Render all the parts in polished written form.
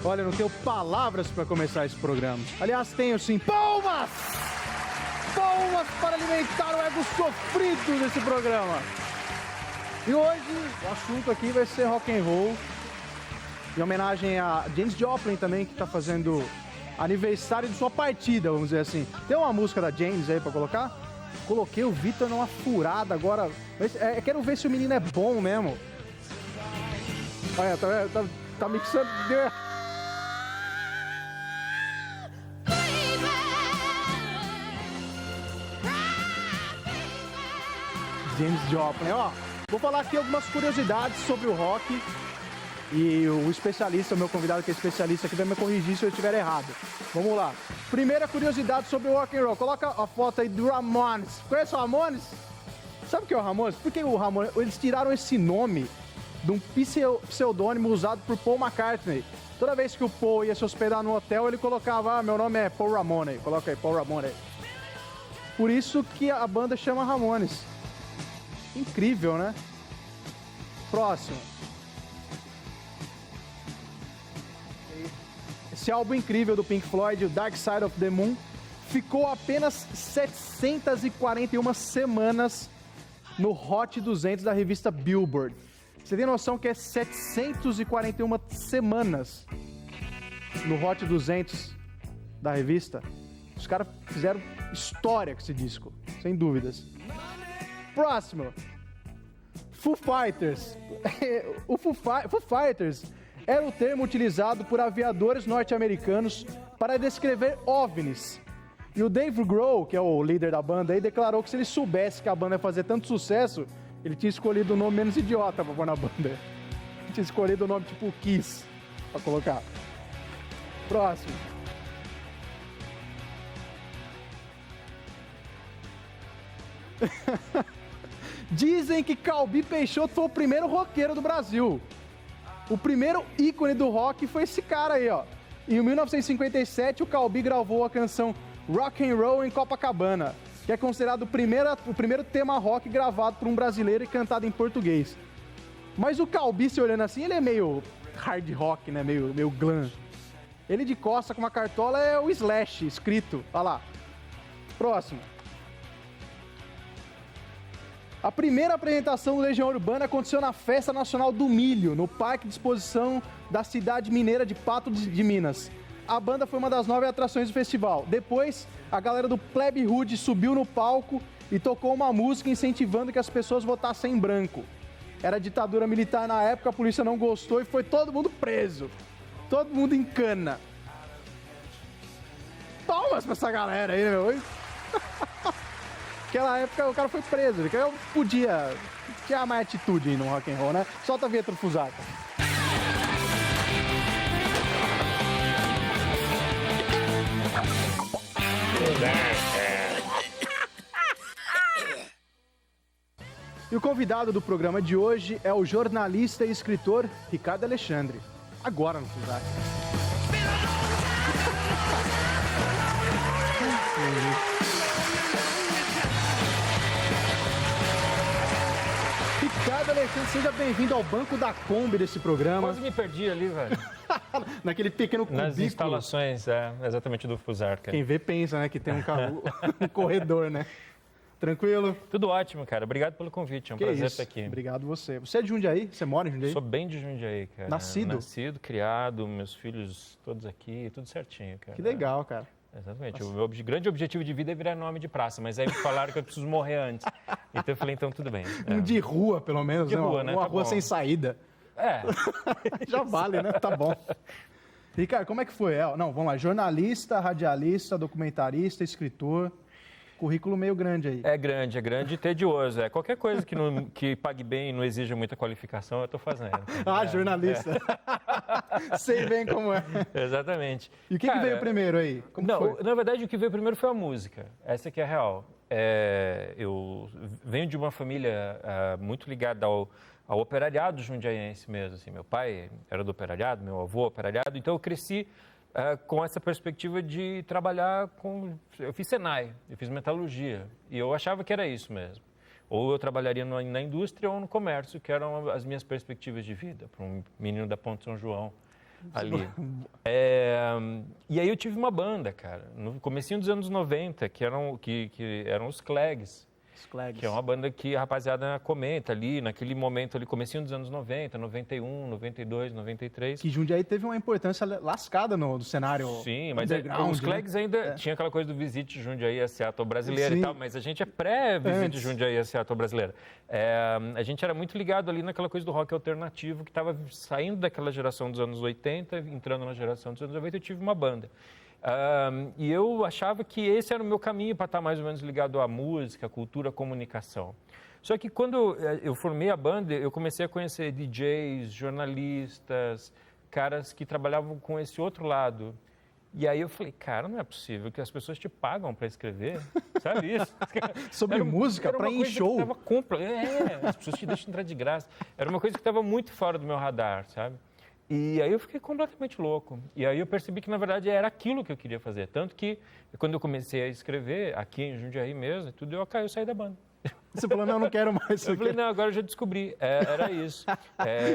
Olha, eu não tenho palavras para começar esse programa. Aliás, tenho sim. Palmas! Palmas para alimentar o ego sofrido desse programa. E hoje o assunto aqui vai ser rock and roll. Em homenagem a Janis Joplin também, que está fazendo aniversário de sua partida, vamos dizer assim. Tem uma música da Janis aí para colocar? Coloquei o Vitor numa furada agora. Quero ver se o menino é bom mesmo. Olha, tá mixando. Janis Joplin, ó. Vou falar aqui algumas curiosidades sobre o rock e o especialista, o meu convidado que é especialista aqui, vai me corrigir se eu estiver errado. Vamos lá. Primeira curiosidade sobre o rock and roll. Coloca a foto aí do Ramones. Conhece o Ramones? Sabe o que é o Ramones? Por que o Ramones? Eles tiraram esse nome de um pseudônimo usado por Paul McCartney. Toda vez que o Paul ia se hospedar no hotel, ele colocava, meu nome é Paul Ramone. Coloca aí, Paul Ramone. Por isso que a banda chama Ramones. Incrível, né? Próximo. Esse álbum incrível do Pink Floyd, o Dark Side of the Moon, ficou apenas 741 semanas no Hot 200 da revista Billboard. Você tem noção que é 741 semanas no Hot 200 da revista? Os caras fizeram história com esse disco, sem dúvidas. Próximo. Foo Fighters. O Foo Fighters era o termo utilizado por aviadores norte-americanos para descrever OVNIs. E o Dave Grohl, que é o líder da banda, aí, declarou que se ele soubesse que a banda ia fazer tanto sucesso, ele tinha escolhido o nome menos idiota pra pôr na banda. Ele tinha escolhido o nome tipo Kiss pra colocar. Próximo. Dizem que Calbi Peixoto foi o primeiro roqueiro do Brasil. O primeiro ícone do rock foi esse cara aí, ó. Em 1957, o Calbi gravou a canção Rock and Roll em Copacabana, que é considerado o primeiro tema rock gravado por um brasileiro e cantado em português. Mas o Calbi, se olhando assim, ele é meio hard rock, né? Meio glam. Ele de costa com uma cartola é o Slash escrito. Olha lá. Próximo. A primeira apresentação do Legião Urbana aconteceu na Festa Nacional do Milho, no Parque de Exposição da cidade mineira de Pato de Minas. A banda foi uma das 9 atrações do festival. Depois, a galera do Plebe Hood subiu no palco e tocou uma música incentivando que as pessoas votassem em branco. Era ditadura militar na época, a polícia não gostou e foi todo mundo preso. Todo mundo em cana. Palmas pra essa galera aí, meu. Naquela época o cara foi preso, porque eu podia ter mais atitude no rock and roll, né? Solta a vinheta do Fusarca. E o convidado do programa de hoje é o jornalista e escritor Ricardo Alexandre. Agora no Fusarca. Ricardo Alexandre, seja bem-vindo ao banco da Kombi desse programa. Quase me perdi ali, velho. Naquele pequeno cubículo. Nas instalações, exatamente do Fusarca. Quem vê pensa, né, que tem um carro, um corredor, né? Tranquilo? Tudo ótimo, cara. Obrigado pelo convite. É um prazer estar aqui. Obrigado você. Você é de Jundiaí? Você mora em Jundiaí? Sou bem de Jundiaí, cara. Nascido? Nascido, criado, meus filhos todos aqui, tudo certinho, cara. Que legal, cara. Exatamente. O meu grande objetivo de vida é virar nome de praça, mas aí me falaram que eu preciso morrer antes. Então eu falei, então tudo bem. De rua, pelo menos, de né? Rua, né? Uma Tá rua bom. sem saída. Já vale, né? Tá bom. Ricardo, como é que foi? Não, vamos lá. Jornalista, radialista, documentarista, escritor. Currículo meio grande aí. É grande e tedioso. Qualquer coisa que pague bem e não exija muita qualificação, eu estou fazendo. Jornalista. Sei bem como é. Exatamente. E o que veio primeiro aí? Na verdade, o que veio primeiro foi a música. Essa que é a real. Eu venho de uma família muito ligada ao operariado jundiaiense mesmo. Assim. Meu pai era do operariado, meu avô operariado, então eu cresci com essa perspectiva de trabalhar com... Eu fiz Senai, eu fiz metalurgia, e eu achava que era isso mesmo. Ou eu trabalharia na indústria ou no comércio, que eram as minhas perspectivas de vida, para um menino da Ponte São João. ali. E aí eu tive uma banda, cara, no comecinho dos anos 90, que eram os Clegs. Que é uma banda que a rapaziada comenta ali, naquele momento ali, comecinho dos anos 90, 91, 92, 93. Que Jundiaí teve uma importância lascada no cenário. Sim, mas os Clegs ainda tinha aquela coisa do Visite Jundiaí a Seattle brasileira e tal, mas a gente é pré-Visite Jundiaí a Seattle brasileira. A gente era muito ligado ali naquela coisa do rock alternativo que estava saindo daquela geração dos anos 80, entrando na geração dos anos 90, eu tive uma banda. E eu achava que esse era o meu caminho para estar mais ou menos ligado à música, à cultura, à comunicação. Só que quando eu formei a banda, eu comecei a conhecer DJs, jornalistas, caras que trabalhavam com esse outro lado. E aí eu falei, cara, não é possível que as pessoas te pagam para escrever, sabe isso? Sobre música, para ir em show. As pessoas te deixam entrar de graça. Era uma coisa que estava muito fora do meu radar, sabe? E aí eu fiquei completamente louco. E aí eu percebi que, na verdade, era aquilo que eu queria fazer. Tanto que, quando eu comecei a escrever, aqui em Jundiaí mesmo, tudo, eu saí da banda. Você falou, não quero mais isso aqui. Eu falei, não, agora eu já descobri. Era isso.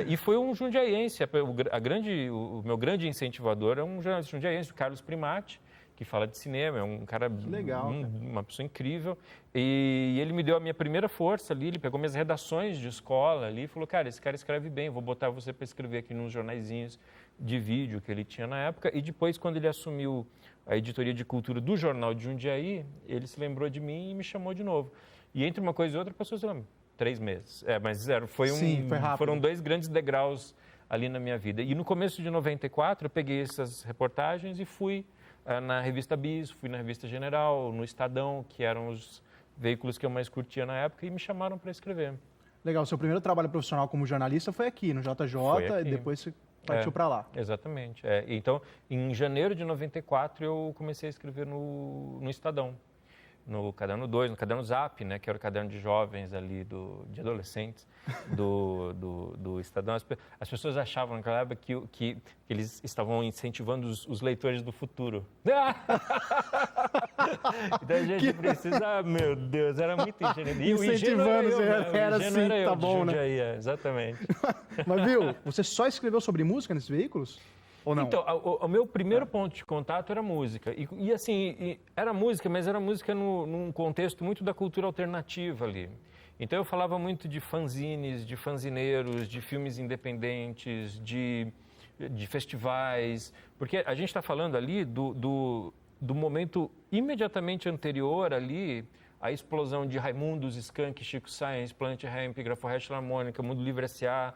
E foi um jundiaiense. O meu grande incentivador é um jundiaiense, o Carlos Primati, que fala de cinema, é um cara, legal, uma pessoa incrível. E ele me deu a minha primeira força ali, ele pegou minhas redações de escola ali e falou, cara, esse cara escreve bem, vou botar você para escrever aqui nos jornaizinhos de vídeo que ele tinha na época. E depois, quando ele assumiu a editoria de cultura do Jornal de Jundiaí, ele se lembrou de mim e me chamou de novo. E entre uma coisa e outra, passou, sei lá, 3 meses. Mas foi rápido. Foram 2 grandes degraus ali na minha vida. E no começo de 94, eu peguei essas reportagens e fui na revista Bis, fui na revista General, no Estadão, que eram os veículos que eu mais curtia na época, e me chamaram para escrever. Legal, seu primeiro trabalho profissional como jornalista foi aqui, no JJ, e depois você partiu para lá. Exatamente. Então, em janeiro de 94, eu comecei a escrever no Estadão. No Caderno 2, no Caderno Zap, né, que era o caderno de jovens ali, de adolescentes do Estadão. As pessoas achavam naquela época que eles estavam incentivando os leitores do futuro. Então a gente precisa, meu Deus, era muito ingênuo. Incentivando, era assim, tá bom, né? Exatamente. Mas viu, você só escreveu sobre música nesses veículos? Ou não? Então, o meu primeiro ponto de contato era música. E assim, era música, mas era música num contexto muito da cultura alternativa ali. Então, eu falava muito de fanzines, de fanzineiros, de filmes independentes, de festivais. Porque a gente está falando ali do momento imediatamente anterior ali à explosão de Raimundos, Skank, Chico Science, Planet Hemp, Graforrest Harmônica, Mundo Livre S.A.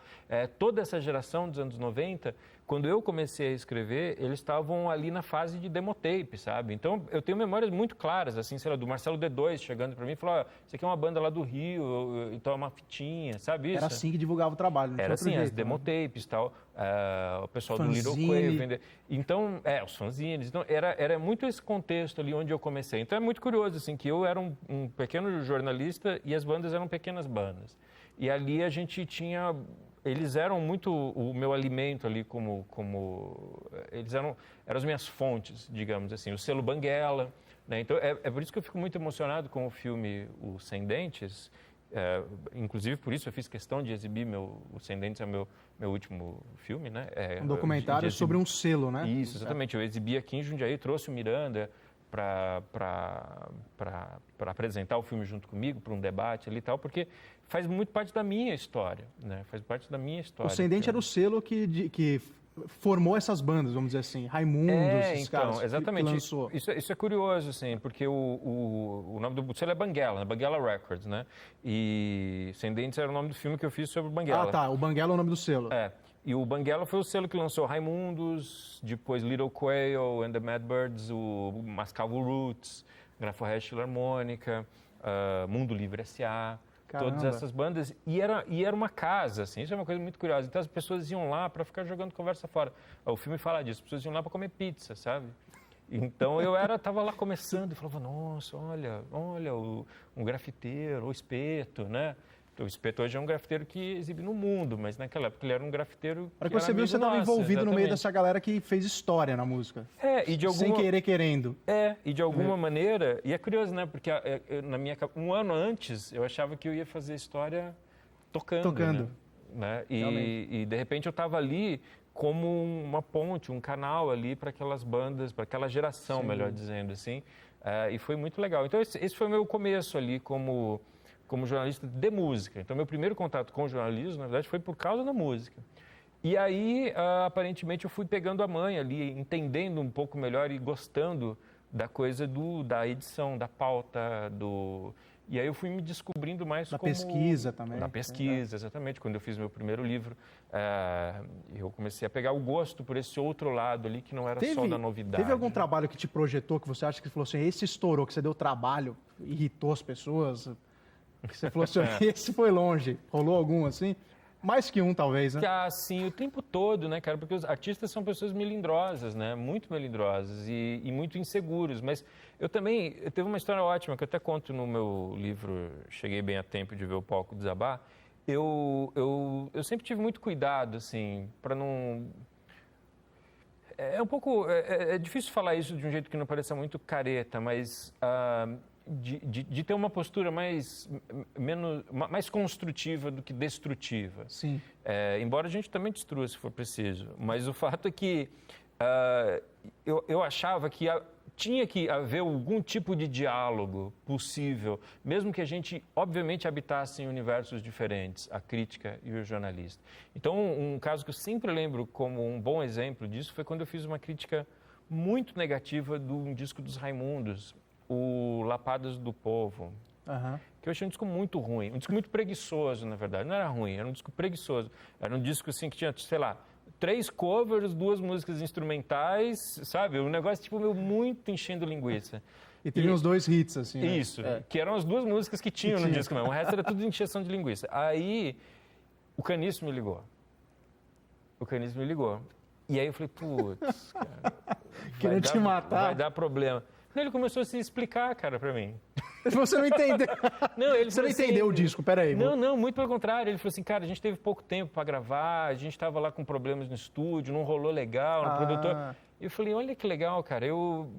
Toda essa geração dos anos 90, quando eu comecei a escrever, eles estavam ali na fase de demotape, sabe? Então, eu tenho memórias muito claras, assim, sei lá, do Marcelo D2 chegando para mim e falou, isso aqui é uma banda lá do Rio, então é uma fitinha, sabe isso? Era assim que divulgava o trabalho, não era tinha outro assim, jeito, as demotapes e tal, o pessoal fanzine. do Little Quail vender. Então, os fanzines, então, era muito esse contexto ali onde eu comecei. Então, é muito curioso, assim, que eu era um pequeno jornalista e as bandas eram pequenas bandas. E ali a gente tinha... Eles eram muito o meu alimento ali, eles eram as minhas fontes, digamos assim. O selo Banguela, né? Então, é por isso que eu fico muito emocionado com o filme O Sem Dentes. Inclusive, por isso eu fiz questão de exibir O Sem Dentes, é o meu último filme, né? Um documentário sobre um selo, né? Isso, exatamente. Eu exibi aqui em Jundiaí, trouxe o Miranda para apresentar o filme junto comigo, para um debate ali e tal, porque faz muito parte da minha história, né? Faz parte da minha história. O Sem Dente era o selo que formou essas bandas, vamos dizer assim, Raimundos, esses caras exatamente. que lançou. Isso é curioso, assim, porque o nome do selo é Banguela, né? Banguela Records, né? E Sem Dentes era o nome do filme que eu fiz sobre o Banguela. Ah, tá. O Banguela é o nome do selo. E o Banguela foi o selo que lançou Raimundos, depois Little Quail and the Mad Birds, o Mascavo Roots, Graforrest Harmônica, Mundo Livre S.A., todas essas bandas. E era uma casa, assim, isso é uma coisa muito curiosa. Então as pessoas iam lá para ficar jogando conversa fora. O filme fala disso, as pessoas iam lá para comer pizza, sabe? Então eu estava lá começando e falava, nossa, olha, um grafiteiro, o Espeto, né? O Espeto hoje é um grafiteiro que exibe no mundo, mas naquela época ele era um grafiteiro que você viu, você estava envolvido no meio dessa galera que fez história na música. E de alguma... Sem querer, querendo. E de alguma maneira... E é curioso, né? Porque um ano antes, eu achava que eu ia fazer história tocando. Né? E de repente eu estava ali como uma ponte, um canal ali para aquelas bandas, para aquela geração, melhor dizendo assim. E foi muito legal. Então, esse foi o meu começo ali como jornalista de música. Então, meu primeiro contato com o jornalismo, na verdade, foi por causa da música. E aí, aparentemente, eu fui pegando a manha ali, entendendo um pouco melhor e gostando da coisa da edição, da pauta, E aí eu fui me descobrindo mais da pesquisa também. Da pesquisa, exatamente. Quando eu fiz meu primeiro livro, eu comecei a pegar o gosto por esse outro lado ali, que não era só da novidade. Teve algum trabalho que te projetou, que você acha que falou assim, esse estourou, que você deu trabalho, irritou as pessoas, que você falou assim, esse foi longe. Rolou algum assim? Mais que um, talvez, né? Sim, o tempo todo, né, cara? Porque os artistas são pessoas melindrosas, né? Muito melindrosas e muito inseguros. Mas eu teve uma história ótima, que eu até conto no meu livro, Cheguei Bem a Tempo de Ver o Palco Desabar. Eu sempre tive muito cuidado, assim, para não... É difícil falar isso de um jeito que não pareça muito careta, mas... De ter uma postura mais construtiva do que destrutiva. Sim. Embora a gente também destrua se for preciso. Mas o fato é que eu achava que tinha que haver algum tipo de diálogo possível, mesmo que a gente, obviamente, habitasse em universos diferentes, a crítica e o jornalista. Então, um caso que eu sempre lembro como um bom exemplo disso foi quando eu fiz uma crítica muito negativa de um disco dos Raimundos, o Lapadas do Povo, que eu achei um disco muito ruim, um disco muito preguiçoso, na verdade. Não era ruim, era um disco preguiçoso. Era um disco assim que tinha, sei lá, 3 covers, 2 músicas instrumentais, sabe? Um negócio tipo muito enchendo linguiça. E teve uns 2 hits, assim. Isso, que eram as 2 músicas que tinham no disco mesmo. O resto era tudo encheção de linguiça. Aí o Caniço me ligou. E aí eu falei, putz, cara, querendo te matar. Vai dar problema. Ele começou a se explicar, cara, pra mim. Você não entendeu. Você não entendeu o disco, peraí. Não, muito pelo contrário. Ele falou assim, cara, a gente teve pouco tempo pra gravar, a gente tava lá com problemas no estúdio, não rolou legal, no produtor. E eu falei, olha que legal, cara. Eu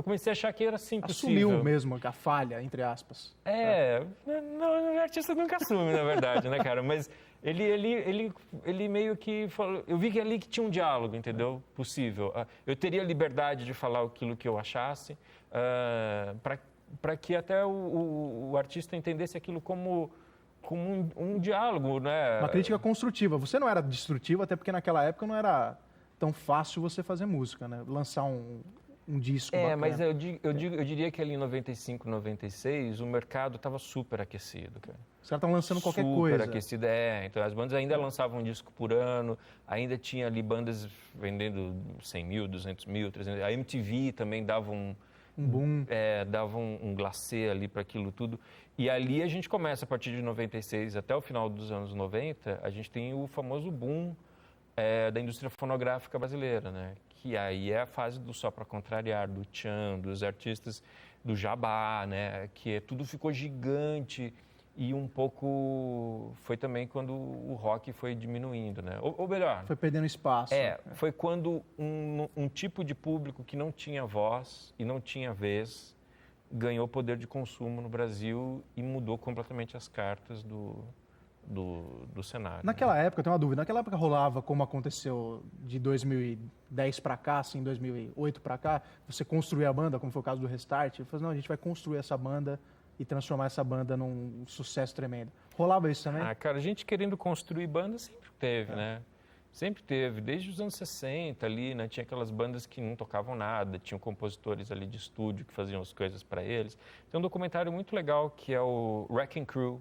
comecei a achar que era assim possível. Assumiu mesmo a falha, entre aspas. Não, o artista nunca assume, na verdade, né, cara? Mas ele meio que falou... Eu vi que ali que tinha um diálogo, entendeu? Possível. Eu teria liberdade de falar aquilo que eu achasse, para que até o artista entendesse aquilo como um diálogo, né? Uma crítica construtiva. Você não era destrutivo, até porque naquela época não era tão fácil você fazer música, né? Lançar um disco bacana. Mas eu diria que ali em 95, 96, o mercado estava super aquecido, cara. Os caras estavam lançando qualquer coisa. Super aquecido, Então, as bandas ainda lançavam um disco por ano, ainda tinha ali bandas vendendo 100 mil, 200 mil, 300 mil. A MTV também dava um boom. Dava um glacê ali para aquilo tudo. E ali a gente começa, a partir de 96 até o final dos anos 90, a gente tem o famoso boom da indústria fonográfica brasileira, né? Que aí é a fase do Só Pra Contrariar, do Tchan, dos artistas do Jabá, né? Que tudo ficou gigante e um pouco foi também quando o rock foi diminuindo, né? Ou melhor... Foi perdendo espaço. Foi quando um tipo de público que não tinha voz e não tinha vez ganhou poder de consumo no Brasil e mudou completamente as cartas do cenário. Naquela época, eu tenho uma dúvida, naquela época rolava como aconteceu de 2010 para cá, assim, 2008 para cá, você construir a banda, como foi o caso do Restart, e falou, não, a gente vai construir essa banda e transformar essa banda num sucesso tremendo. Rolava isso também? Cara, a gente querendo construir banda sempre teve, né? Sempre teve, desde os anos 60 ali, né? Tinha aquelas bandas que não tocavam nada, tinham compositores ali de estúdio que faziam as coisas para eles. Tem um documentário muito legal que é o Wrecking Crew,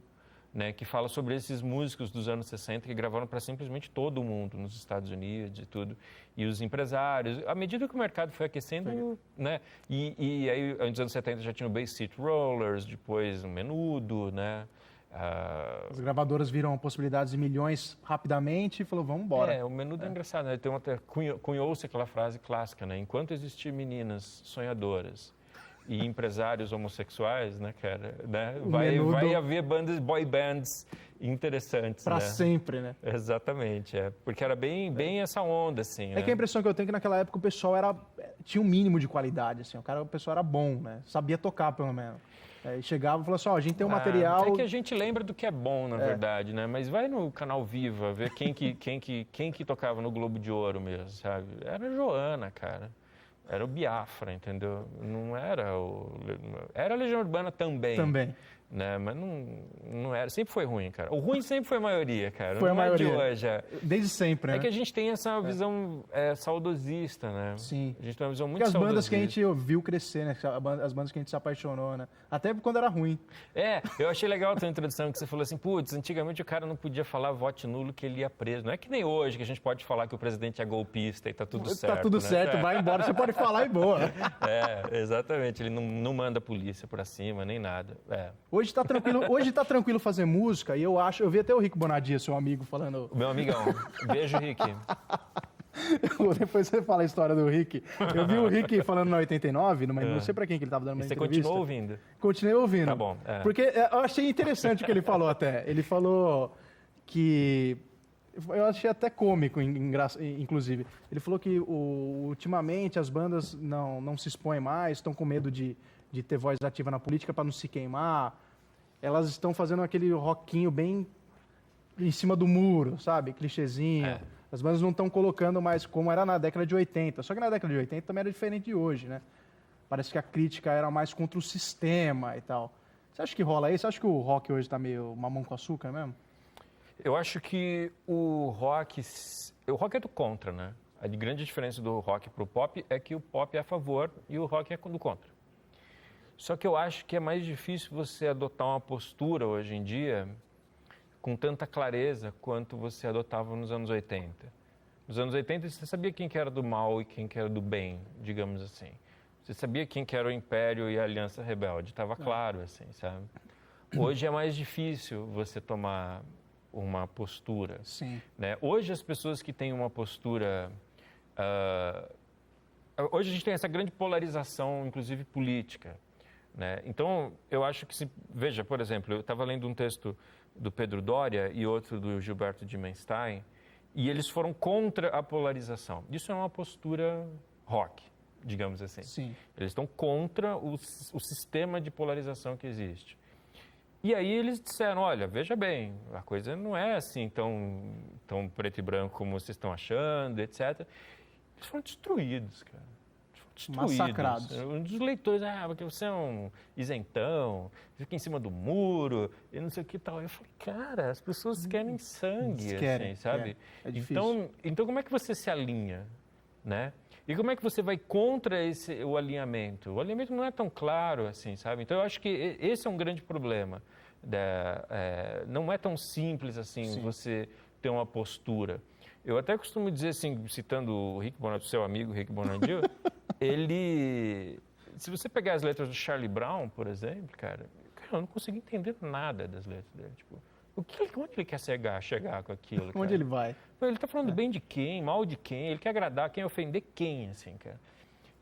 né, que fala sobre esses músicos dos anos 60 que gravaram para simplesmente todo mundo, nos Estados Unidos e tudo. E os empresários, à medida que o mercado foi aquecendo, né, e aí nos anos 70 já tinha o Bay City Rollers, depois o Menudo, né. As gravadoras viram possibilidades de milhões rapidamente e falou, vamos embora. O Menudo é engraçado, né, cunhou-se aquela frase clássica, né, enquanto existir meninas sonhadoras e empresários homossexuais, né, cara, né? Vai haver boy bands interessantes, pra sempre, né? Exatamente, porque era bem essa onda, assim, né? Que a impressão que eu tenho é que naquela época o pessoal tinha um mínimo de qualidade, assim, o pessoal era bom, né? Sabia tocar, pelo menos. E chegava e falava assim, ó, a gente tem um material... É que a gente lembra do que é bom, na verdade, né? Mas vai no canal Viva, ver quem que tocava no Globo de Ouro mesmo, sabe? Era a Joana, cara. Era o Biafra, entendeu? Não era o... Era a Legião Urbana também. Também. Né? Mas não era... Sempre foi ruim, cara. O ruim sempre foi a maioria, cara. Foi a maioria. É de hoje. Desde sempre, né? É que a gente tem essa visão saudosista, né? Sim. A gente tem uma visão muito Porque as saudosista. bandas que a gente viu crescer, né? As bandas que a gente se apaixonou, né? Até quando era ruim. Eu achei legal a tua introdução, que você falou assim, putz, antigamente o cara não podia falar voto nulo que ele ia preso. Não é que nem hoje, que a gente pode falar que o presidente é golpista e tá tudo certo. Tá tudo né? certo, vai embora, você pode falar e boa. Exatamente. Ele não manda a polícia pra cima, nem nada. Hoje tá tranquilo fazer música e eu vi até o Rick Bonadia, seu amigo, falando... Meu amigão. Beijo, Rick. Depois você fala a história do Rick. Eu vi o Rick falando na 89, não sei pra quem que ele tava dando uma Você entrevista. continuou ouvindo? Continuei ouvindo. Tá bom. Porque eu achei interessante o que ele falou até. Ele falou que... Eu achei até cômico, inclusive. Ele falou que ultimamente as bandas não se expõem mais, estão com medo de ter voz ativa na política para não se queimar. Elas estão fazendo aquele rockinho bem em cima do muro, sabe? Clichêzinho. As bandas não estão colocando mais como era na década de 80. Só que na década de 80 também era diferente de hoje, né? Parece que a crítica era mais contra o sistema e tal. Você acha que rola isso? Você acha que o rock hoje está meio mamão com açúcar mesmo? Eu acho que o rock é do contra, né? A grande diferença do rock para o pop é que o pop é a favor e o rock é do contra. Só que eu acho que é mais difícil você adotar uma postura hoje em dia com tanta clareza quanto você adotava nos anos 80. Nos anos 80 você sabia quem que era do mal e quem que era do bem, digamos assim. Você sabia quem que era o Império e a Aliança Rebelde, estava claro assim, sabe? Hoje é mais difícil você tomar uma postura. Sim. Né? Hoje as pessoas que têm uma postura... hoje a gente tem essa grande polarização, inclusive política. Né? Então, eu acho que veja, por exemplo, eu estava lendo um texto do Pedro Doria e outro do Gilberto Dimenstein, e eles foram contra a polarização. Isso é uma postura rock, digamos assim. Sim. Eles estão contra o sistema de polarização que existe. E aí eles disseram, olha, veja bem, a coisa não é assim tão preto e branco como vocês estão achando, etc. Eles foram destruídos, cara. Massacrados. Um dos leitores, porque você é um isentão, fica em cima do muro e não sei o que tal. Eu falei, cara, as pessoas querem sangue, assim, sabe? É difícil. Então como é que você se alinha, né? E como é que você vai contra o alinhamento? O alinhamento não é tão claro assim, sabe? Então eu acho que esse é um grande problema. Não é tão simples assim você ter uma postura. Eu até costumo dizer assim, citando o Rick Bonadio, seu amigo Rick Bonadio, se você pegar as letras do Charlie Brown, por exemplo, cara, eu não consigo entender nada das letras dele. Tipo, onde ele quer chegar com aquilo? Onde ele vai? Ele está falando bem de quem, mal de quem, ele quer agradar quem, ofender quem, assim, cara.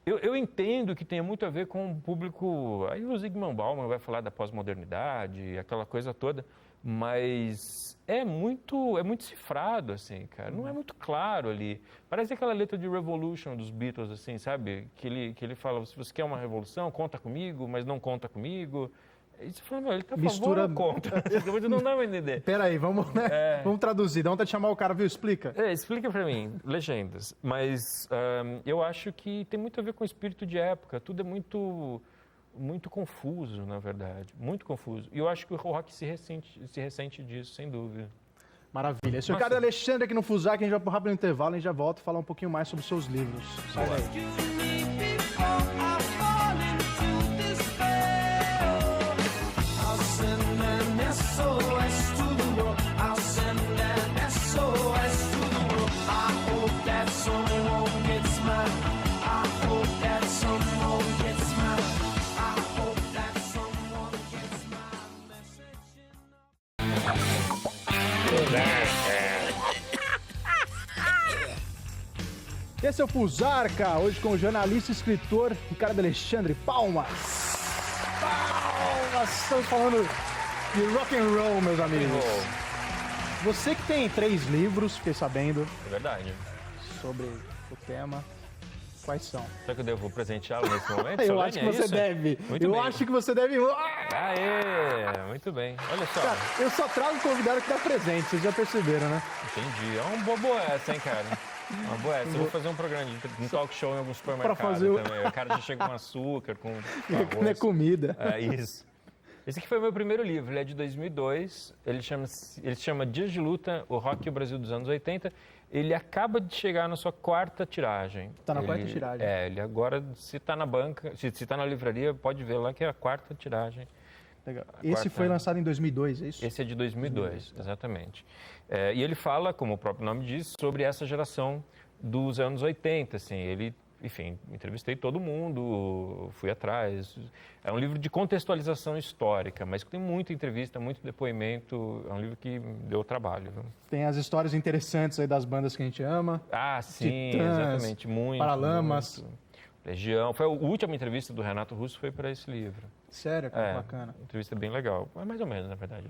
Eu entendo que tem muito a ver com o público... Aí o Zygmunt Bauman vai falar da pós-modernidade, aquela coisa toda, mas é muito cifrado, assim, cara. Não é muito claro ali. Parece aquela letra de Revolution dos Beatles, assim, sabe? Que ele fala, se você quer uma revolução, conta comigo, mas não conta comigo. E você fala, ele tá a favor ou contra? Não dá pra entender. Peraí, vamos traduzir. Dá vontade de chamar o cara, viu? Explica. Explica pra mim, legendas. Mas eu acho que tem muito a ver com o espírito de época. Tudo é muito confuso, na verdade. Muito confuso. E eu acho que o rock se ressente disso, sem dúvida. Maravilha. Esse é o cara Alexandre aqui no Fusac, a gente vai pro rápido intervalo e já volta a falar um pouquinho mais sobre os seus livros. Sai daí. Esse é o Fusarca, hoje com o jornalista e escritor Ricardo Alexandre. Palmas! Palmas! Estamos falando de rock and roll, meus amigos. Você que tem 3 livros, fiquei sabendo. É verdade. Sobre o tema. Quais são? Será que eu devo presenteá-lo nesse momento? Eu Solene, acho que é você isso? deve. Muito eu bem. acho que você deve. Aê, muito bem. Olha só. Cara, eu só trago convidado que dá presente, vocês já perceberam, né? Entendi. É uma boa essa, hein, cara? Uma boa essa. Eu vou fazer um programa de talk show em algum supermercado fazer o- também. O cara já chega com açúcar, com Não é arroz. comida. É isso. Esse aqui foi o meu primeiro livro, ele é de 2002, ele se chama Dias de Luta, o Rock e o Brasil dos anos 80. Ele acaba de chegar na sua quarta tiragem. Tá na quarta tiragem. É, ele agora, se tá na banca, se tá na livraria, pode ver lá que é a quarta tiragem. Legal. A Esse quarta- foi lançado em 2002, é isso? Esse é de 2002, exatamente. E ele fala, como o próprio nome diz, sobre essa geração dos anos 80, assim, ele... Enfim, entrevistei todo mundo, fui atrás. É um livro de contextualização histórica, mas que tem muita entrevista, muito depoimento. É um livro que deu trabalho. Viu? Tem as histórias interessantes aí das bandas que a gente ama. Ah, sim, Titãs, exatamente. Muito. Paralamas. Muito. Legião. Foi a última entrevista do Renato Russo foi para esse livro. Sério, cara, bacana. Entrevista bem legal. É mais ou menos, na verdade.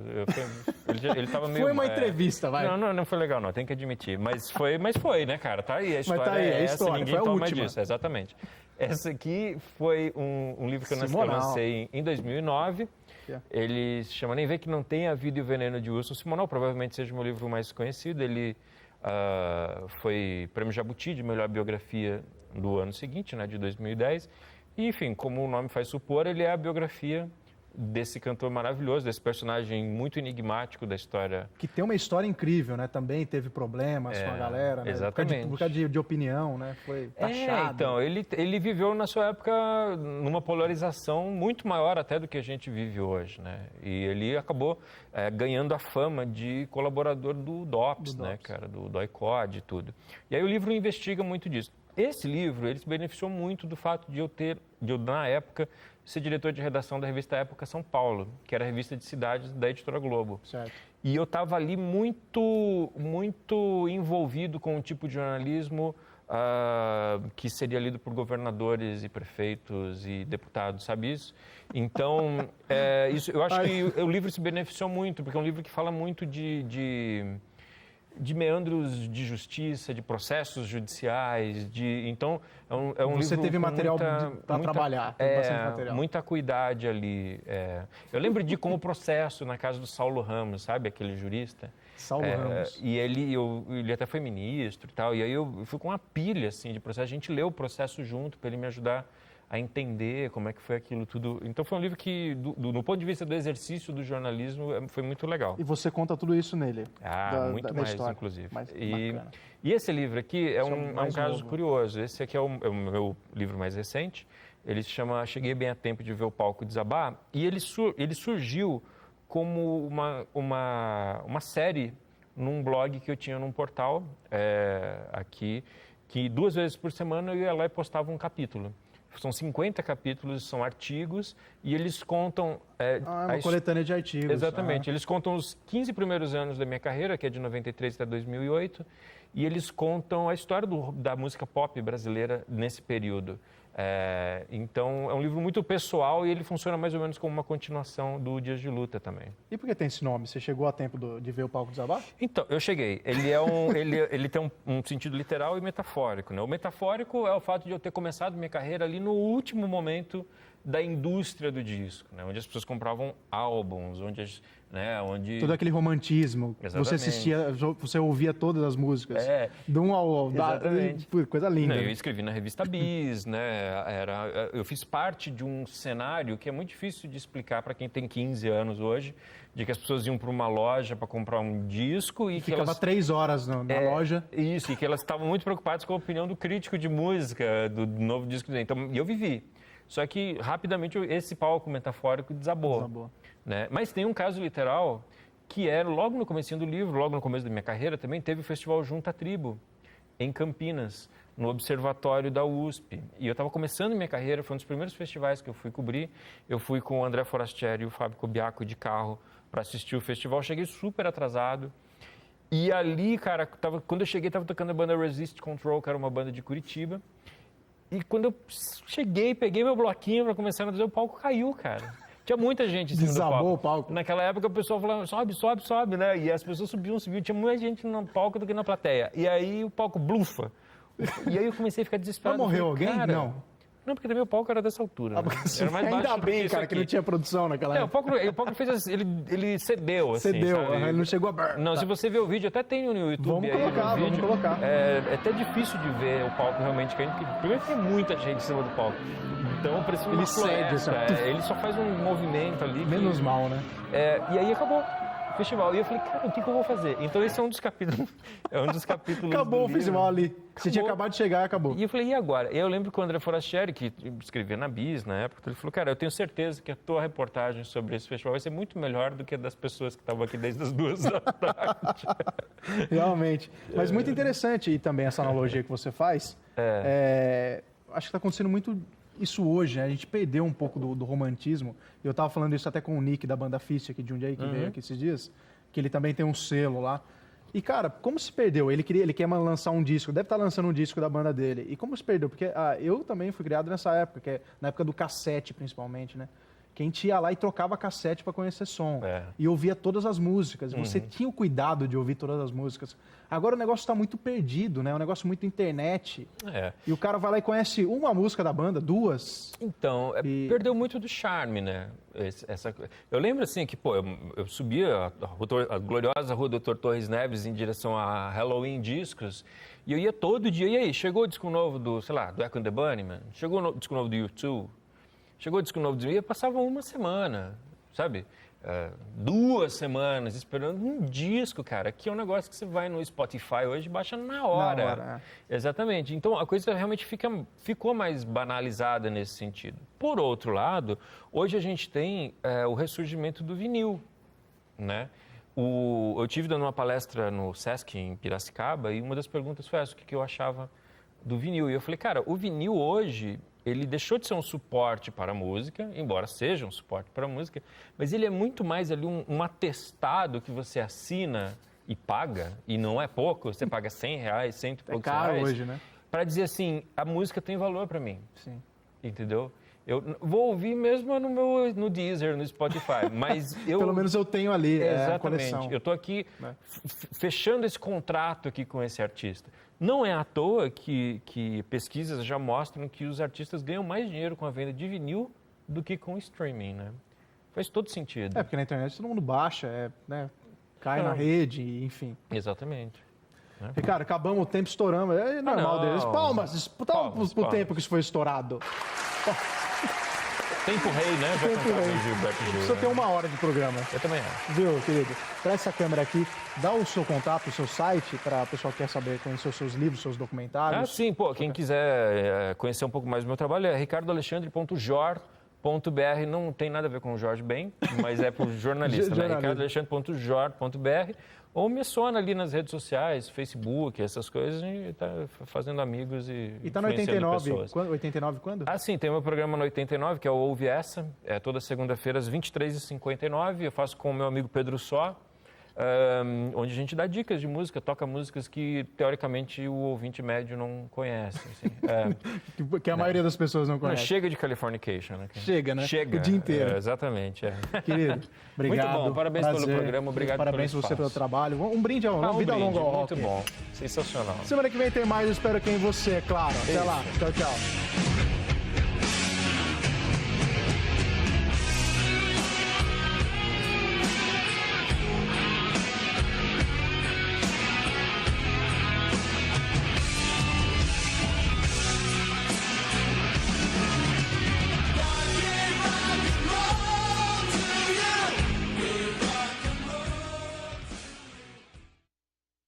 Ele tava meio... Foi uma entrevista, vai. Não foi legal, não, tem que admitir. Mas foi, né, cara? Tá aí, a história tá aí, é a essa, história, ninguém foi a toma última. disso, exatamente. Essa aqui foi um livro que eu Simonal. lancei em 2009. Ele se chama Nem Vê Que Não Tem a Vida e o Veneno de Wilson Simonal, provavelmente seja o meu livro mais conhecido. Ele foi Prêmio Jabuti de melhor biografia do ano seguinte, né, de 2010. E, enfim, como o nome faz supor, ele é a biografia desse cantor maravilhoso, desse personagem muito enigmático da história. Que tem uma história incrível, né? Também teve problemas com a galera, né? Exatamente. Por causa de opinião, né? Foi taxado. Então, ele viveu na sua época numa polarização muito maior até do que a gente vive hoje, né? E ele acabou ganhando a fama de colaborador do DOPS, né, cara? Do DOI-CODE e tudo. E aí o livro investiga muito disso. Esse livro, ele se beneficiou muito do fato de eu, na época, ser diretor de redação da revista Época São Paulo, que era a revista de cidades da Editora Globo. Certo. E eu estava ali muito envolvido com um tipo de jornalismo que seria lido por governadores e prefeitos e deputados, sabe isso? Então, eu acho que o livro se beneficiou muito, porque é um livro que fala muito de meandros de justiça, de processos judiciais, então é um Você livro teve com material para trabalhar, teve bastante material. Muita cuidade ali. Eu lembro de como o processo na casa do Saulo Ramos, sabe, aquele jurista. Saulo Ramos. E ele até foi ministro e tal, e aí eu fui com uma pilha assim de processo. A gente leu o processo junto para ele me ajudar a entender como é que foi aquilo tudo. Então foi um livro que, no ponto de vista do exercício do jornalismo, foi muito legal. E você conta tudo isso nele? Muito mais, história. inclusive. Mais E esse livro aqui é um caso novo. curioso. Esse aqui é o meu livro mais recente. Ele se chama Cheguei Bem a Tempo de Ver o Palco Desabar. E ele surgiu como uma série num blog que eu tinha num portal aqui, que 2 vezes por semana eu ia lá e postava um capítulo. São 50 capítulos, são artigos, e eles contam... uma coletânea de artigos. Exatamente. Eles contam os 15 primeiros anos da minha carreira, que é de 93 até 2008, e eles contam a história da música pop brasileira nesse período. Então, é um livro muito pessoal e ele funciona mais ou menos como uma continuação do Dias de Luta também. E por que tem esse nome? Você chegou a tempo de ver o palco desabar? Então, eu cheguei. Ele tem um sentido literal e metafórico, né? O metafórico é o fato de eu ter começado minha carreira ali no último momento da indústria do disco, né? Onde as pessoas compravam álbuns, onde Todo aquele romantismo. Exatamente. Você assistia, você ouvia todas as músicas. De um ao exatamente. Coisa linda. Não, eu escrevi na revista Bis, né? Eu fiz parte de um cenário que é muito difícil de explicar para quem tem 15 anos hoje, de que as pessoas iam para uma loja para comprar um disco e que ficava elas 3 horas na loja. Isso, e que elas estavam muito preocupadas com a opinião do crítico de música do novo disco. Então, eu vivi. Só que, rapidamente, esse palco metafórico desabou. Né? Mas tem um caso literal que era logo no comecinho do livro, logo no começo da minha carreira, também teve o Festival Junta Tribo, em Campinas, no Observatório da USP. E eu estava começando minha carreira, foi um dos primeiros festivais que eu fui cobrir. Eu fui com o André Forastieri e o Fábio Cobiaco de carro para assistir o festival. Cheguei super atrasado. E ali, cara, quando eu cheguei, estava tocando a banda Resist Control, que era uma banda de Curitiba. E quando eu cheguei, peguei meu bloquinho para começar a dizer, o palco caiu, cara. Tinha muita gente em cima do palco. Desabou o palco. Naquela época o pessoal falava, sobe, né? E as pessoas subiam, tinha mais gente no palco do que na plateia. E aí o palco blufa. E aí eu comecei a ficar desesperado. Mas morreu falei, alguém? cara, Não. Não, porque também o palco era dessa altura. Né? Era mais Ainda baixo bem, que isso cara, que aqui. não tinha produção naquela época. O palco fez assim, ele cedeu, assim, Cedeu, sabe? ele não chegou a... Não, se você ver o vídeo, até tem no YouTube. Vamos aí, colocar, no vídeo. vamos colocar. É até difícil de ver o palco realmente caindo, porque primeiro tem muita gente em cima do palco. Então, parecia uma Ele cede, floresta. Ele só faz um movimento ali. Menos mal, né? E aí acabou o festival. E eu falei, cara, o que eu vou fazer? Então esse é um dos capítulos. Acabou o do festival livro. ali. Você tinha acabado de chegar e acabou. E eu falei, e agora? Eu lembro que o André Forastieri, que escrevia na Bis na época, ele falou, cara, eu tenho certeza que a tua reportagem sobre esse festival vai ser muito melhor do que a das pessoas que estavam aqui desde as 2 da tarde. Realmente. Mas muito interessante e também essa analogia que você faz. Acho que está acontecendo muito isso hoje, né? A gente perdeu um pouco do romantismo. Eu estava falando isso até com o Nick da banda Fist aqui de Jundiaí, que veio aqui esses dias, que ele também tem um selo lá. E, cara, como se perdeu? Ele quer lançar um disco, deve estar lançando um disco da banda dele. E como se perdeu? Porque eu também fui criado nessa época, que é na época do cassete, principalmente, né? Que a gente ia lá e trocava cassete para conhecer som. E ouvia todas as músicas. Você tinha o cuidado de ouvir todas as músicas. Agora o negócio está muito perdido, né? É um negócio muito internet. E o cara vai lá e conhece uma música da banda, 2. Então, perdeu muito do charme, né? Eu lembro assim que, pô, eu subia a gloriosa Rua Dr. Torres Neves em direção a Halloween Discos e eu ia todo dia. E aí, chegou o disco novo do Echo and the Bunnymen? Chegou o disco novo do U2? Chegou o disco novo do U2? E passava uma semana, sabe? 2 semanas esperando um disco, cara, que é um negócio que você vai no Spotify hoje e baixa na hora. Exatamente. Então, a coisa realmente ficou mais banalizada nesse sentido. Por outro lado, hoje a gente tem o ressurgimento do vinil, né? Eu tive dando uma palestra no Sesc, em Piracicaba, e uma das perguntas foi essa, o que eu achava do vinil. E eu falei, cara, o vinil hoje... Ele deixou de ser um suporte para a música, embora seja um suporte para a música, mas ele é muito mais ali um atestado que você assina e paga, e não é pouco, você paga R$100, 100 e poucos caro reais, hoje, né? Para dizer assim, a música tem valor para mim. Sim. Entendeu? Eu vou ouvir mesmo no Deezer, no Spotify, mas eu... Pelo menos eu tenho ali a Exatamente. coleção. Eu estou aqui fechando esse contrato aqui com esse artista. Não é à toa que pesquisas já mostram que os artistas ganham mais dinheiro com a venda de vinil do que com o streaming, né? Faz todo sentido. Porque na internet todo mundo baixa, né? Cai na rede, enfim. Exatamente. Ricardo, acabamos o tempo, estouramos. É normal deles. Palmas pro tempo que isso foi estourado. Tempo rei, né? Já Tempo rei. Gilberto Gil. Só tem 1 hora de programa. Eu também acho. Viu, querido? Traz essa câmera aqui, dá o seu contato, o seu site, para o pessoal que quer saber, conhecer os seus livros, seus documentários. Sim, quem quiser conhecer um pouco mais do meu trabalho é ricardoalexandre.jor.br. Não tem nada a ver com o Jorge Ben, mas é por jornalista, né? ricardoalexandre.jor.br. Ou me sona ali nas redes sociais, Facebook, essas coisas, e tá fazendo amigos e tá no 89, 89 quando? Sim, tem o meu programa no 89, que é o Ouve Essa, toda segunda-feira às 23h59, eu faço com o meu amigo Pedro Só, onde a gente dá dicas de música, toca músicas que, teoricamente, o ouvinte médio não conhece. Assim. Que a maioria das pessoas não conhece. Chega de Californication. Né? Chega, né? Chega. O dia inteiro. Exatamente. Querido, obrigado. Muito bom, parabéns pelo programa, obrigado Parabéns pelo você pelo trabalho. Um brinde, uma vida longa ao rock. Muito bom, sensacional. Semana que vem tem mais, eu espero que em você, é claro. Até lá, tchau, tchau.